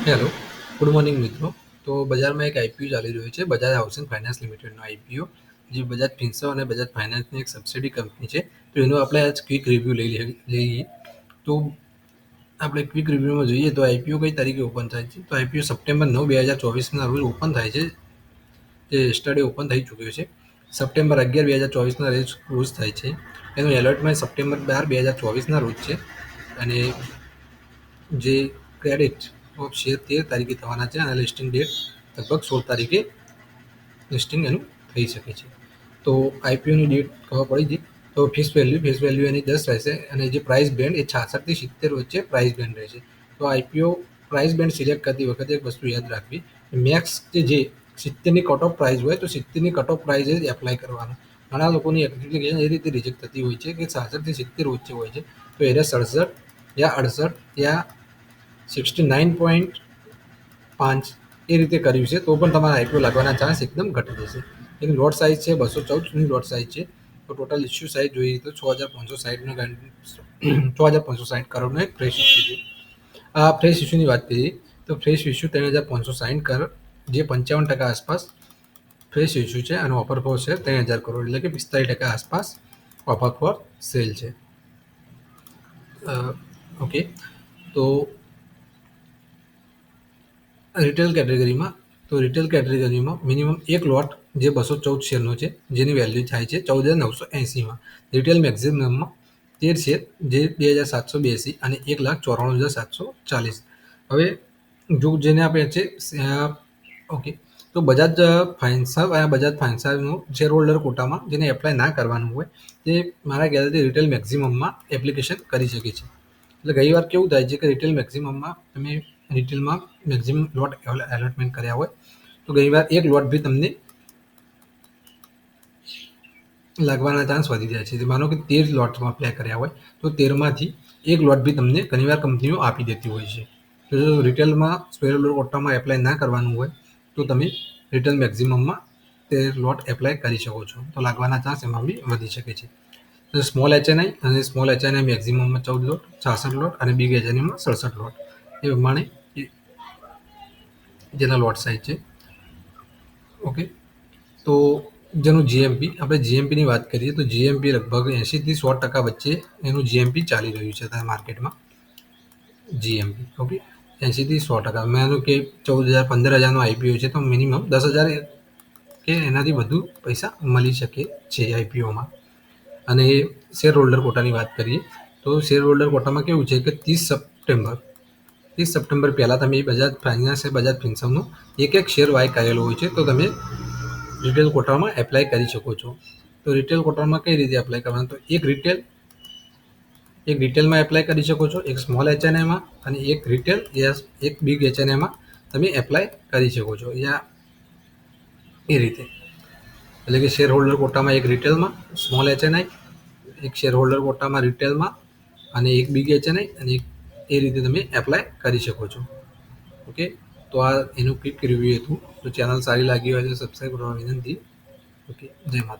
Hello, good morning મિત્રો. તો બજારમાં એક આઈપીઓ ચાલી રહ્યો છે, બજાજ હાઉસિંગ ફાઇનાન્સ લિમિટેડનો આઈપીઓ, જે બજાજ ફિન્સર્વ અને બજાજ ફાઇનાન્સની એક સબસિડી કંપની છે. તો એનો આપણે આજ ક્વિક રિવ્યૂ લઈએ. તો આપણે ક્વિક રિવ્યૂમાં જોઈએ તો આઈપીઓ કઈ તારીખે ઓપન થાય છે. તો આઈપીઓ સપ્ટેમ્બર 9, 2024ના રોજ ઓપન થાય છે. જે સ્ટડી ઓપન થઈ ચૂક્યો છે. સપ્ટેમ્બર 11, 2024ના રોજ થાય છે. એનું એલોટમેન્ટ સપ્ટેમ્બર 12, 2024ના રોજ છે. અને જે ક્રેડિટ ઓફ શેર 13 તારીખે થવાના છે અને લિસ્ટિંગ ડેટ લગભગ 16 તારીખે લિસ્ટિંગ એનું થઈ શકે છે. તો આઈપીઓની ડેટ ખબર પડી ગઈ. તો ફેસ વેલ્યુ એની 10 રહેશે અને જે પ્રાઇસ બેન્ડ એ 66 થી 70 વચ્ચે પ્રાઇસ બેન્ડ રહેશે. તો આઈપીઓ પ્રાઇસ બેન્ડ સિલેક્ટ કરતી વખતે એક વસ્તુ યાદ રાખવી, મેક્સ જે 70ની કટ ઓફ પ્રાઇસ હોય તો 70ની કટ ઓફ પ્રાઇસ જ એપ્લાય કરવાનો. ઘણા લોકોની એપ્લિકેશન એ રીતે રિજેક્ટ થતી હોય છે કે 66 થી 70 વચ્ચે હોય છે. તો એને 67 યા 68 યા 69.5 એ રીતે કર્યું છે તો પણ તમારા આઈપીઓ લાગવાના ચાન્સ એકદમ ઘટી જશે. એની લોટ સાઇઝ છે 214ની લોટ સાઇઝ છે. તો ટોટલ ઇસ્યુ સાઇઝ જોઈએ તો 6,560 કરોડનો એક ફ્રેશ ઇસ્યુ છે. આ ફ્રેશ ઇસ્યુની વાત કરીએ તો ફ્રેશ ઇસ્યુ 3,560 કરોડ, જે 55% આસપાસ ફ્રેશ ઇસ્યુ છે અને ઓફર ફોર છે 3,000 કરોડ, એટલે કે 45% આસપાસ ઓફર ફોર સેલ છે. ઓકે, તો રિટેલ કેટેગરીમાં મિનિમમ એક લોટ જે 214 શેરનો છે, જેની વેલ્યુ થાય છે 14,980માં. રિટેલ મેક્સિમમમાં 13 શેર, જે 2,782 અને 1,94,740. હવે જો જેને આપણે છે ઓકે, તો બજાજ ફાઇનાન્સર અને બજાજ ફાઇનાન્સરનું શેર હોલ્ડર કોટામાં જેને એપ્લાય ના કરવાનું હોય તે મારા ખ્યાલથી રિટેલ મેક્સિમમમાં એપ્લિકેશન કરી શકે છે. એટલે ગઈ વાર કેવું થાય છે કે રિટેલમાં મેક્સિમમ લોટ એલોટમેન્ટ કર્યા હોય તો ગઈ વાર એક લોટ બી તમને લાગવાના ચાન્સ વધી જાય છે. માનો કે 13 લોટમાં એપ્લાય કર્યા હોય તો 13માંથી એક લોટ બી તમને ઘણીવાર કંપનીઓ આપી દેતી હોય છે. તો જો રિટેલમાં શેર હોલ્ડર કોટામાં એપ્લાય ના કરવાનું હોય તો તમે રિટેલ મેક્સિમમમાં 13 લોટ એપ્લાય કરી શકો છો. તો લાગવાના ચાન્સ એમાં બી વધી શકે છે. સ્મોલ એચએનઆઈ અને સ્મોલ એચએનઆઈ મેક્સિમમમાં 14 લોટ, 66 લોટ અને બિગ એચએનઆઈમાં 67 લોટ. એ પ્રમાણે જેના લોટ સાઇઝ છે. ઓકે, તો જેનું જીએમપી, આપણે જીએમપીની વાત કરીએ તો જીએમપી લગભગ 80થી 100% વચ્ચે એનું જીએમપી ચાલી રહ્યું છે અત્યારે માર્કેટમાં. જીએમપી ઓકે, 80થી 100%. માનો કે 14,000 15,000નો આઈપીઓ છે તો મિનિમમ 10,000 કે એનાથી વધુ પૈસા મળી શકે છે આઈપીઓમાં. અને શેર હોલ્ડર કોટાની વાત કરીએ તો શેર હોલ્ડર કોટામાં કેવું છે કે 30 સપ્ટેમ્બર પહેલાં તમે બજાજ ફાઇનાન્સ બજાજ ફિન્સર્વનો એક શેર બાય કરેલો હોય છે તો તમે રિટેલ કોટામાં એપ્લાય કરી શકો છો. તો રિટેલ કોટામાં કઈ રીતે એપ્લાય કરવાનું, તો એક રિટેલમાં એપ્લાય કરી શકો છો, એક સ્મોલ એચએનઆઈમાં અને એક રિટેલ યા એક બિગ એચએનઆઈમાં તમે એપ્લાય કરી શકો છો. યા એ રીતે, એટલે કે શેર હોલ્ડર કોટામાં એક રિટેલમાં સ્મોલ એચએનઆઈ, એક શેર હોલ્ડર કોટામાં રિટેલમાં અને એક બિગ એચએનઆઈ, અને એ રીતે તમે એપ્લાય કરી શકો છો. ઓકે, તો આ એનું ક્વિક રિવ્યૂ હતું. તો ચેનલ સારી લાગી હોય તો સબસ્ક્રાઈબ કરવા વિનંતી. ઓકે, જય માતા.